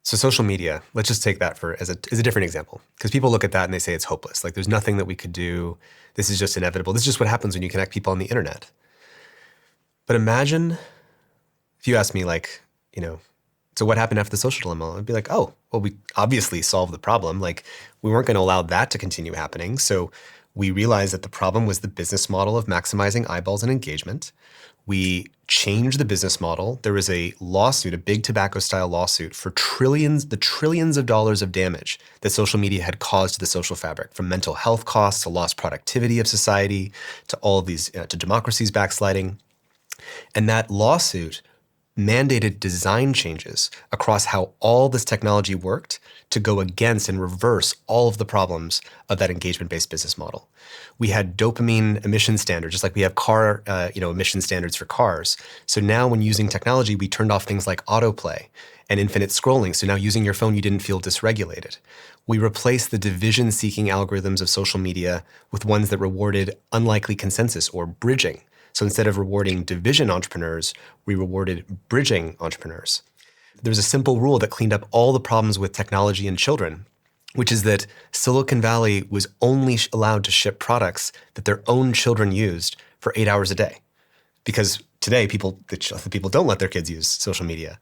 So social media, let's just take that as a different example, because people look at that and they say it's hopeless. Like there's nothing that we could do. This is just inevitable. This is just what happens when you connect people on the internet. But imagine if you asked me so what happened after the social dilemma? I'd be like, oh, well, we obviously solved the problem. Like we weren't going to allow that to continue happening. So we realized that the problem was the business model of maximizing eyeballs and engagement. We changed the business model. There was a lawsuit, a big tobacco style lawsuit for the trillions of dollars of damage that social media had caused to the social fabric, from mental health costs to lost productivity of society, to all of these, to democracy's backsliding. And that lawsuit mandated design changes across how all this technology worked to go against and reverse all of the problems of that engagement-based business model. We had dopamine emission standards, just like we have car emission standards for cars. So now when using technology, we turned off things like autoplay and infinite scrolling. So now using your phone, you didn't feel dysregulated. We replaced the division-seeking algorithms of social media with ones that rewarded unlikely consensus or bridging. So instead of rewarding division entrepreneurs, we rewarded bridging entrepreneurs. There's a simple rule that cleaned up all the problems with technology and children, which is that Silicon Valley was only allowed to ship products that their own children used for 8 hours a day. Because today, the people don't let their kids use social media.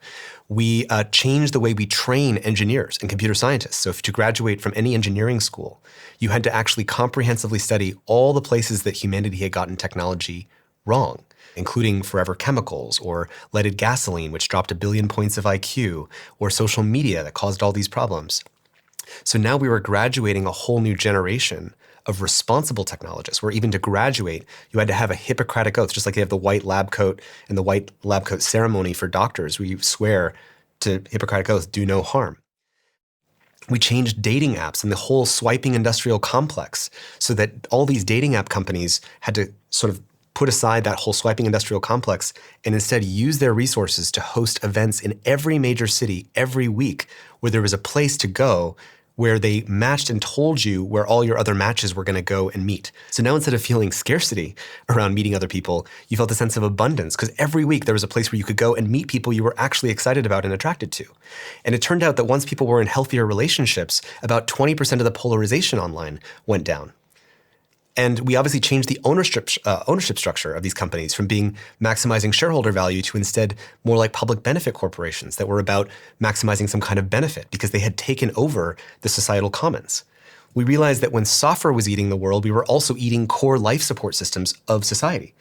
We changed the way we train engineers and computer scientists. So to graduate from any engineering school, you had to actually comprehensively study all the places that humanity had gotten technology wrong, including forever chemicals or leaded gasoline, which dropped 1 billion points of IQ, or social media that caused all these problems. So now we were graduating a whole new generation of responsible technologists, where even to graduate, you had to have a Hippocratic oath, just like they have the white lab coat and the white lab coat ceremony for doctors, where you swear to Hippocratic oath, do no harm. We changed dating apps and the whole swiping industrial complex so that all these dating app companies had to sort of put aside that whole swiping industrial complex and instead use their resources to host events in every major city every week, where there was a place to go where they matched and told you where all your other matches were going to go and meet. So now instead of feeling scarcity around meeting other people, you felt a sense of abundance, because every week there was a place where you could go and meet people you were actually excited about and attracted to. And it turned out that once people were in healthier relationships, about 20% of the polarization online went down. And we obviously changed the ownership structure of these companies from being maximizing shareholder value to instead more like public benefit corporations that were about maximizing some kind of benefit because they had taken over the societal commons. We realized that when software was eating the world, we were also eating core life support systems of society.